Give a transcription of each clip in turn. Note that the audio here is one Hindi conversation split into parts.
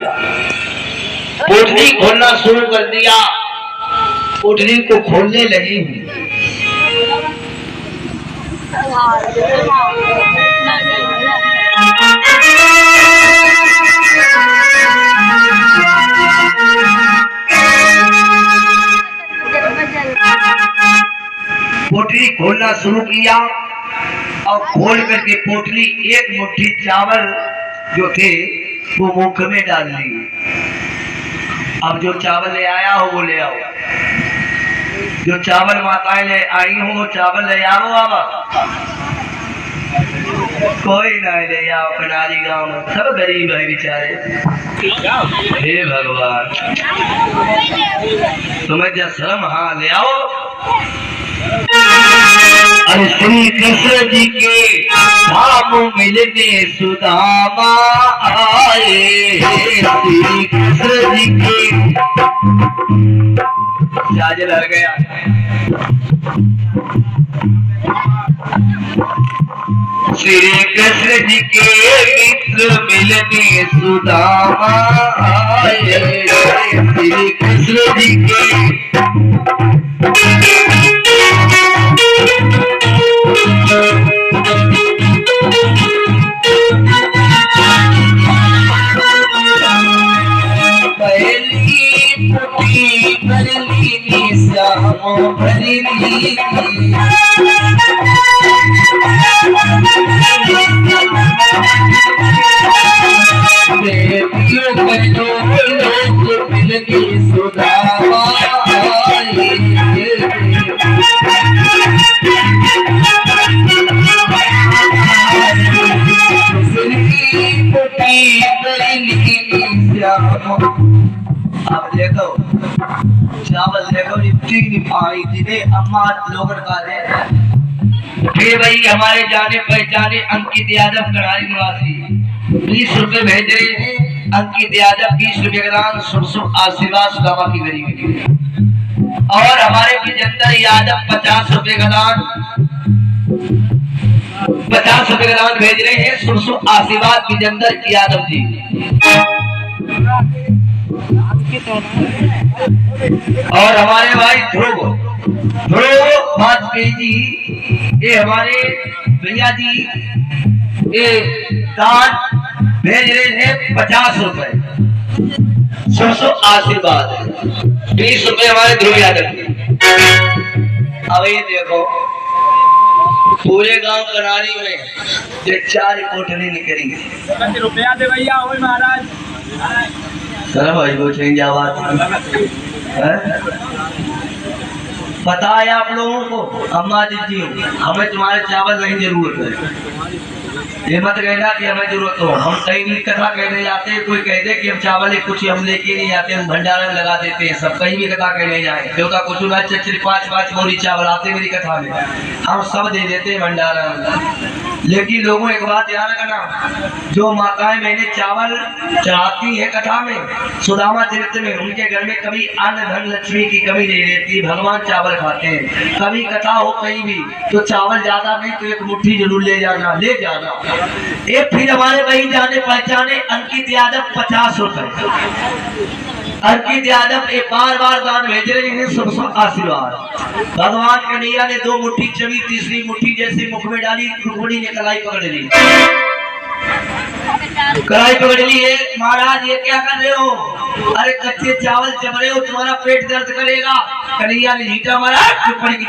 कोठरी खोलना शुरू कर दिया। कोठरी को खोलने लगी। पोटली खोलना शुरू किया और खोल करके पोटली एक मुट्ठी चावल जो थे वो मुख में डाल ली। अब जो चावल ले आया हो वो ले आओ, जो चावल माताएं ले आई हो वो चावल ले आओ। अब कोई ना ले आओ, कनाली गांव में सब गरीब है बेचारे। हे भगवान तुम्हें क्या शर्म? हाँ ले आओ। अरे श्री कृष्ण जी के धाम मिलने सुदामा आए। श्री कृष्ण जी के जाज लग गया। श्री कृष्ण जी के मित्र मिलने सुदामा आए। श्री कृष्ण जी के अब देखो चावल देखो इतनी पानी जिन्हें अम्मा लोग भाई हमारे जाने पहचाने अंकित यादव कड़ाई निवासी 20 रुपए भेज रहे हैं। अंकित यादव 20 रुपए का दान, शुभ आशीर्वाद सुदामा की गरीबी। और हमारे विजेंद्र यादव 50 रुपए का दान, 50 रुपए का दान भेज रहे हैं। शुभ आशीर्वाद विजेंद्र यादव जी। और हमारे भाई ध्रुव वाजपेयी जी, ये हमारे भैया जी ये दान भेज रहे हैं 50 रुपए। शुभ आशीर्वाद 20 रुपए हमारे ध्रुव यादव जी। अब ये देखो पूरे गांव कनारी में ये 4 कोठरी निकलेंगे। रुपया दे भैया हो महाराज। सर भाई को चेंज आवाज पता है आप लोगों को? अम्मा जी हमें तुम्हारे चावल नहीं जरूरत है। ये मत कहना कि हमें जरूरत हो। हम कहीं भी कथा कहने जाते हैं, कोई कहते कि हम चावल कुछ हम लेके नहीं आते, हम भंडारा में लगा देते हैं। सब कहीं भी कथा कहने जाए क्योंकि कुछ ना 5-5 बोरी चावल आते मेरी कथा में, हम सब दे देते हैं भंडारा में। लेकिन लोगों एक बात याद रखना, जो माताएं मैंने चावल चढ़ाती है कथा में सुदामा चरित्र में, उनके घर में कभी अन्न धन लक्ष्मी की कमी नहीं रहती। भगवान चावल खाते हैं। कभी कथा हो कहीं भी तो चावल ज्यादा नहीं तो एक मुट्ठी जरूर ले जाना। ये फिर हमारे वही जाने पहचाने अंकित यादव 50 रुपए। अंकित यादव एक बार दान भेज रहे हैं। शुभ आशीर्वाद। भगवान कन्हैया ने 2 मुट्ठी चबी, तीसरी मुट्ठी जैसे मुख में डाली, रुक्मिणी ने कलाई पकड़ ली। कलाई पकड़ ली है। महाराज ये क्या कर रहे हो? अरे कच्चे चावल चब रहे हो, तुम्हारा पेट दर्द करेगा। कन्हैया ने झीटा मारा, चुप पड़ी की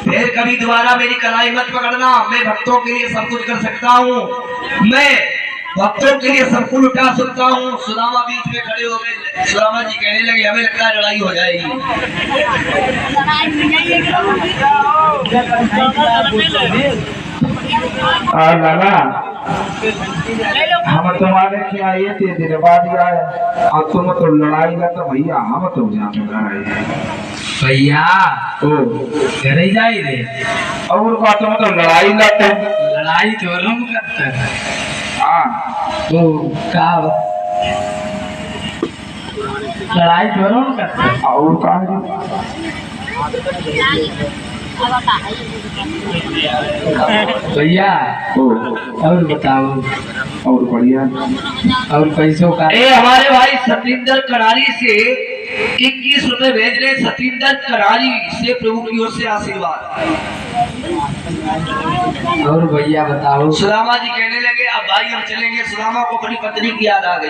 फिर कभी दोबारा मेरी कलाई मत पकड़ना। मैं भक्तों के लिए सब कुछ कर सकता हूँ। मैं भक्तों के लिए सब कुछ उठा सकता हूँ। सुदामा बीच में खड़े हो गए। सुदामा जी कहने लगे हमें लगता है लड़ाई हो जाएगी। लाला हम तुम्हारे क्या ये थे दिन बाद आए और तुम तो लड़ाई का तो भैया हम तो जाते लड़ाई भैया ओ घर ही जाए रे और बात तुम तो लड़ाई लड़ते लड़ाई तो रूम करते हैं। हाँ तो का लड़ाई तो रूम करते हैं और का भैया ओ, और बताओ, और बढ़िया। और पैसों का ए हमारे भाई सतिंदर करारी से 21 रुपए भेज रहे। सतिंदर करारी से प्रभु की ओर से आशीर्वाद। और भैया बताओ। सुदामा जी कहने लगे अब भाई हम चलेंगे। सुदामा को अपनी पत्नी की याद आ गई।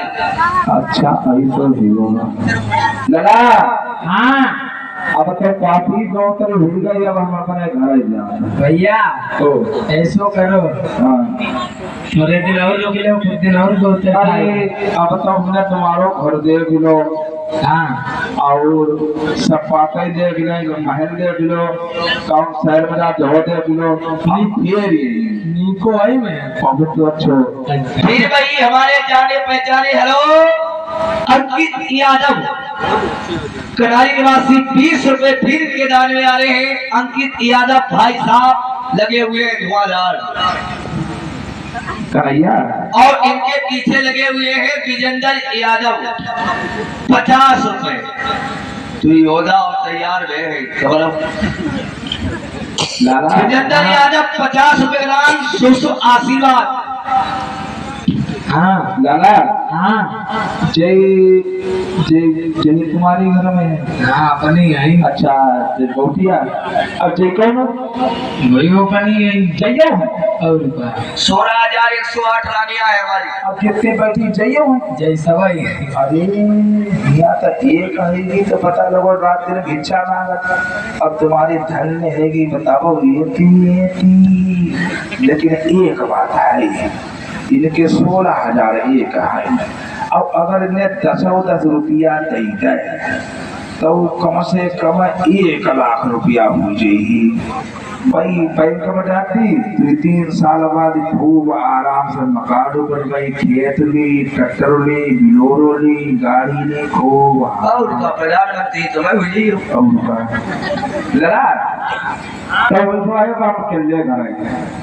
अच्छा ऐसा भी होगा। लला हाँ अब तो काफी गौतर हो गई, अब हम अपने घर जा। भैया ओ ऐसो करो, हाँ, थोड़े दिन और रुक लो, कुछ दिन और बोलते अरे अब तो हमने तुम्हारो घर देख लो हाँ और सब पाते देख लो, महल देख लो, गाँव शहर में जा जगह देख लो। हम ये नीको आई मैं बहुत अच्छो। फिर भाई हमारे जाने पहचाने हेलो अंकित यादव करारी निवासी 20 रुपए फिर के दान में आ रहे हैं। अंकित यादव भाई साहब लगे हुए हैं धुआंधार कन्हैया और इनके पीछे लगे हुए हैं विजेंद्र यादव 50 रुपए। तू योद्धा और तैयार है खबर। लाला विजेंद्र यादव 50 रुपए दान शुभ आशीर्वाद। हाँ लाला हाँ जय जय जय तुम्हारी घर में है। हाँ अपनी आई। अच्छा जय बहुटिया। अब जय कौन हो? वही अपनी आई। जय हो। और का 16,108 रानियां है हमारी। अब कितने बैठी जय हो? जय सवाई। अरे यहाँ तो एक रहेगी तो पता लगो रात दिन भिक्षा मांगत। अब तुम्हारी धन रहेगी बताओ लेकिन एक बात है इनके 16,000 एक है। अब अगर इन्हें 10 रुपया दे दे तो कम से कम 1 लाख रुपया हो जाएगी। भाई बैंक में जाती 3 साल बाद खूब आराम से मकान बन गई, खेत ली, ट्रैक्टर ली, बिलोरो ली, गाड़ी ली, खूब और का प्रधानमंत्री तो मैं हुई हूँ। लड़ा तो वैसे आए बाप के लिए घर आए।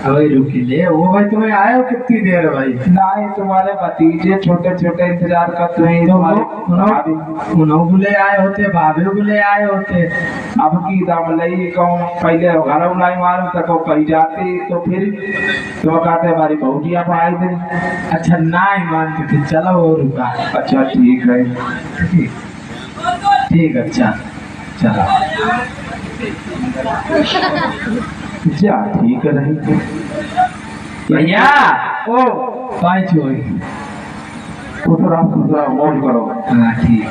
अबे रुकी ले वो भाई तुम्हें आए हो कितनी देर भाई? नहीं तुम्हारे भतीजे छोटे छोटे इंतजार करते हैं। तुम्हारे उन्हों बुले आए होते, भाभी बुले आए होते। अब की दम लई कहूँ पहले घर उलाई मालूम तक कही जाती तो फिर तुम कहते हमारी बहुटिया पर आए थे। अच्छा ना ही मानते थे, चलो वो रुका। अच्छा ठीक है। ठीक अच्छा चलो जा ठीक है नहीं भैया ओ पाँच हो गई। खुदरा मौज करो। हाँ ठीक।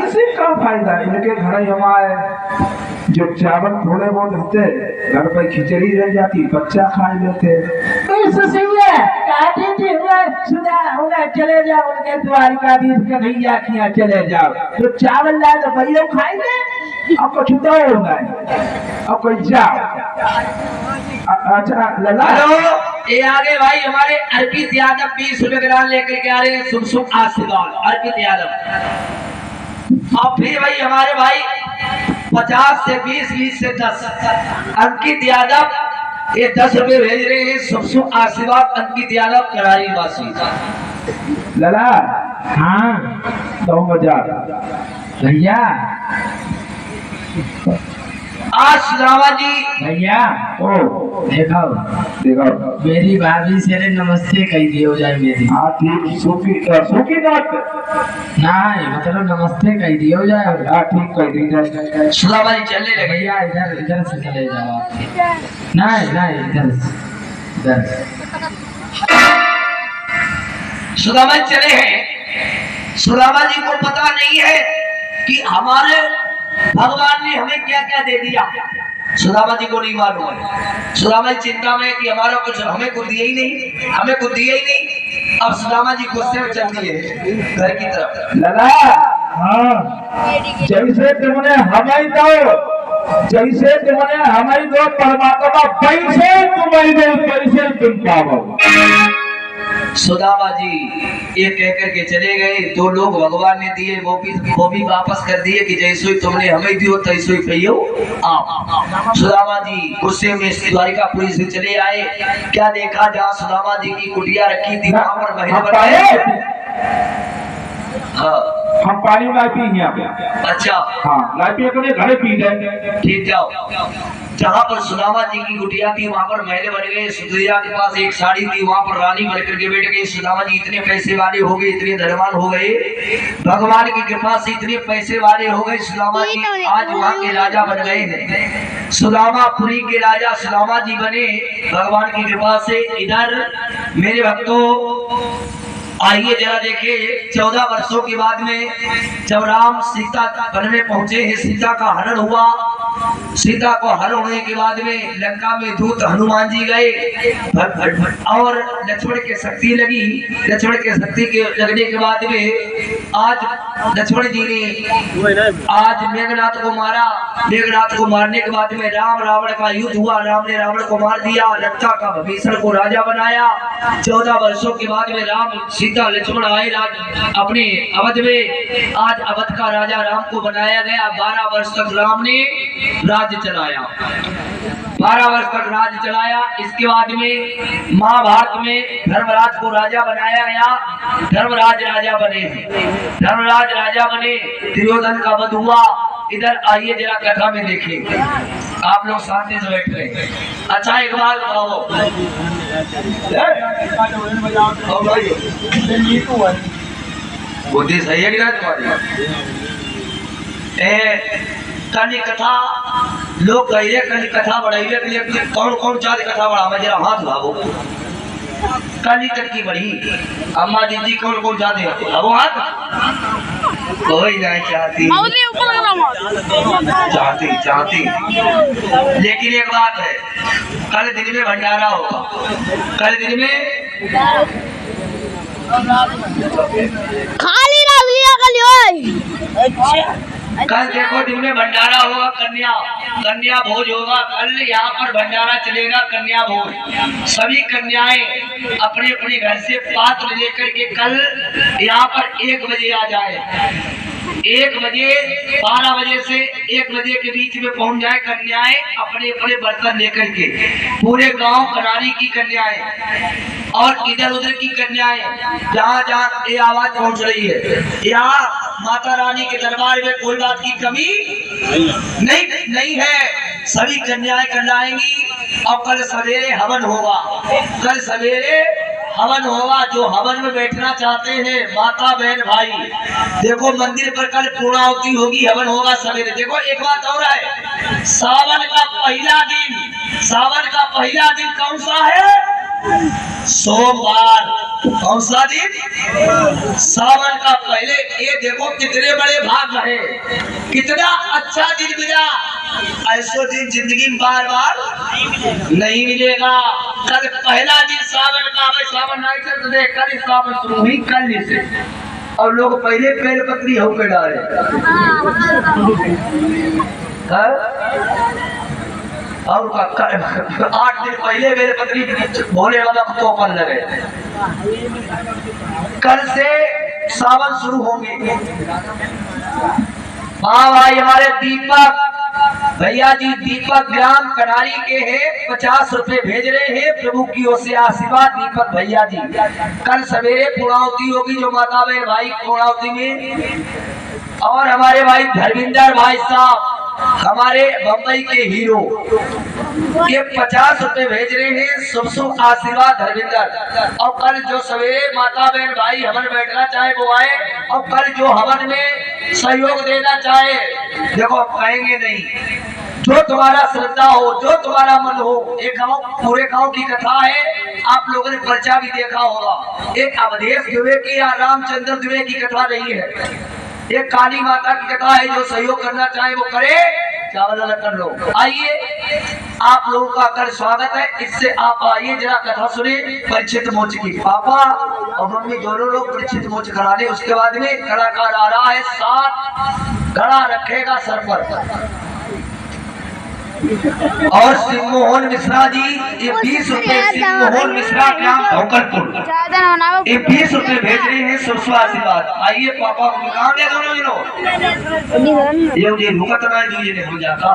ऐसे का फायदा इनके घर हमारे जो चावल थोड़े बहुत होते घर पर खिचड़ी रह जाती बच्चा खा लेते। चले जाओ उनके द्वारिकाधीश कन्हैया के यहाँ चले जाओ तो चावल लाए तो भैया खाएंगे। अब कुछ तो होगा अब कोई जाओ। अच्छा लला हेलो ये आगे भाई हमारे अर्पित यादव 20 रुपए ग्राम लेकर के आ रहे हैं। शुभ शुभ आशीर्वाद अर्पित यादव। और फिर भाई हमारे भाई 50 से 20, 20 से 10 अंकित यादव ये 10 रुपए भेज रहे हैं। शुभ शुभ आशीर्वाद अंकित यादव करारी वासी। लला हाँ तो मजा भैया आज सुदामा जी भैया ओ देखो देखो मेरी भाभी से रे नमस्ते कह दियो जाए मेरी। हाँ ठीक सूखी नट नहीं मतलब नमस्ते कह दियो जाए। हाँ ठीक कर दी जाए। सुदामा जी चलने लगे। भैया इधर इधर से चले जाओ आप। नहीं नहीं इधर इधर। सुदामा जी चले हैं। सुदामा जी को पता नहीं है कि हमारे भगवान ने हमें क्या क्या दे दिया। सुदामा जी को नहीं मालूम है। सुदामा जी चिंता में कि हमारा कुछ हमें कुछ दिया ही नहीं, हमें कुछ दिया ही नहीं। अब सुदामा जी गुस्से में चलती है घर की तरफ। लला हाँ जैसे तुमने हमें दो परमात्मा पैसे तुम्हारी दो पैसे तुम पाओ। सुदामा जी ये कह करके चले गए। 2 लोग भगवान ने दिए वो भी वापस कर दिए कि जैसे तुमने हमें दियो तैसे ही पियो आप। सुदामा जी गुस्से में द्वारिकापुरी से चले आए। क्या देखा जहाँ सुदामा जी की कुटिया रखी थी वहां पर महल बनाए। हाँ हम पानी लाई पी यहाँ पे। अच्छा हाँ लाई पी अपने घरे पी गए। ठीक जाओ। जहाँ पर सुदामा जी की कुटिया थी वहां पर महल बन गए। सुंदरिया के पास एक साड़ी थी, वहां पर रानी बन करके बैठ गई। सुदामा जी इतने पैसे वाले हो गए, इतने धनवान हो गए, भगवान की कृपा से इतने पैसे वाले हो गए। सुदामा जी आज वहाँ के राजा बन गए हैं। सुदामापुरी के राजा सुदामा जी बने भगवान की कृपा से। इधर मेरे भक्तों आइए जरा देखिए, 14 वर्षों के बाद में जब राम सीता वन में पहुंचे हैं, सीता का हरण हुआ। सीता को हरण होने के बाद में लंका में दूत हनुमान जी गए और लक्ष्मण के शक्ति लगी। लक्ष्मण के शक्ति के लगने के बाद में आज लक्ष्मण जी ने आज मेघनाथ को मारा। मेघनाथ को मारने के बाद में राम रावण का युद्ध हुआ। राम ने रावण को मार दिया, लंका का विभीषण को राजा बनाया। 14 वर्षों के बाद में राम सीता लक्ष्मण आए राज अपने अवध में। आज अवध का राजा राम को बनाया गया। 12 वर्ष तक राम ने राज्य चलाया। 12 वर्ष तक राज्य चलाया। इसके बाद में महाभारत में धर्मराज को राजा बनाया गया। धर्मराज राजा बने। धर्मराज राजा बने, दुर्योधन का वध हुआ। इधर आइए जरा कथा में देखिए, आप लोग शांति से बैठ रहे। अच्छा एक बात बताओ, बुद्धि सही है कि नहीं तुम्हारी? कल कथा लोग कहिए, कल कथा बढ़ाइए के लिए कौन कौन चाहते कथा बढ़ावा? जरा हाथ लाओ। कल तक की बढ़ी अम्मा दीदी कौन कौन चाहते हैं? अब हाथ कोई नहीं चाहती। चाहती लेकिन एक बात है, कल दिन में भंडारा होगा। कल दिन में खाली ना लिया कल कल देखो दिन में भंडारा होगा। कन्या भोज होगा। कल यहाँ पर भंडारा चलेगा, कन्या भोज। सभी कन्याएं अपने अपने घर से पात्र लेकर के कल यहाँ पर 1 बजे आ जाए। 1 बजे 12 बजे से 1 बजे के बीच में पहुंच जाए कन्याएं अपने अपने बर्तन लेकर के। पूरे गांव कनारी की कन्याएं और इधर उधर की कन्याएं जहाँ जहाँ ये आवाज पहुंच रही है, यहाँ माता रानी के दरबार में कोई बात की कमी नहीं है। सभी कन्याएं करवाएंगी और कल सवेरे हवन होगा। कल सवेरे हवन होगा। जो हवन में बैठना चाहते हैं माता बहन भाई, देखो मंदिर पर कल पूर्णाहुति होगी, हवन होगा सवेरे। देखो एक बात और है, सावन का पहला दिन कौन सा है? सोमवार। कौन सा दिन? सावन का पहले। ये देखो कितने बड़े भाग है, कितना अच्छा दिन मिला। ऐसा दिन जिंदगी में बार बार नहीं मिलेगा। कल पहला दिन सावन का। सावन नहीं चल रहे, कल सावन शुरू हुई कल से, और लोग पहले पैर पत्री होकर डाले। और 8 दिन पहले मेरे पत्नी भोले वाला को तोपन लगे। कल से सावन शुरू होंगे। हाँ भाई, हमारे दीपक भैया जी, दीपक ग्राम कनारी के हैं, 50 रुपए भेज रहे हैं। प्रभु की ओर से आशीर्वाद दीपक भैया जी। कल सवेरे पूर्णाहुति होगी जो माता बहन भाई पूर्णाहुति में। और हमारे भाई धर्मिंदर भाई साहब, हमारे बम्बई के हीरो, ये 50 रुपए भेज रहे हैं। शुभ शुभ आशीर्वाद धर्मिंदर। और कल जो सवेरे माता बहन भाई हवन बैठना चाहे वो आए, और कल जो हवन में सहयोग देना चाहे, देखो आप कहेंगे नहीं, जो तुम्हारा श्रद्धा हो, जो तुम्हारा मन हो। एक गांव, पूरे गांव की कथा है, आप लोगों ने पर्चा भी देखा होगा। एक अवधेश दुबे की या रामचंद्र दुबे की कथा नहीं है, एक काली माता की कथा है। जो सहयोग करना चाहे वो करे, चावल कर लो। आइए, आप लोगों का कर स्वागत है। इससे आप आइए जरा कथा सुने परीक्षित मोच की। पापा और मम्मी दोनों लोग परीक्षित मोच करा ले। उसके बाद में कलाकार आ रहा है, 7 घड़ा रखेगा सर पर। और सिंहमोहन मिश्रा जी, ये 20 रुपए सिंहमोहन मिश्रा ग्राम भोकरपुर, ये 20 रुपए भेज रहे हैं। शुभ आशीर्वाद। आइए पापा को काम दे दोनों ये मुझे रुकत नहीं हो जाता।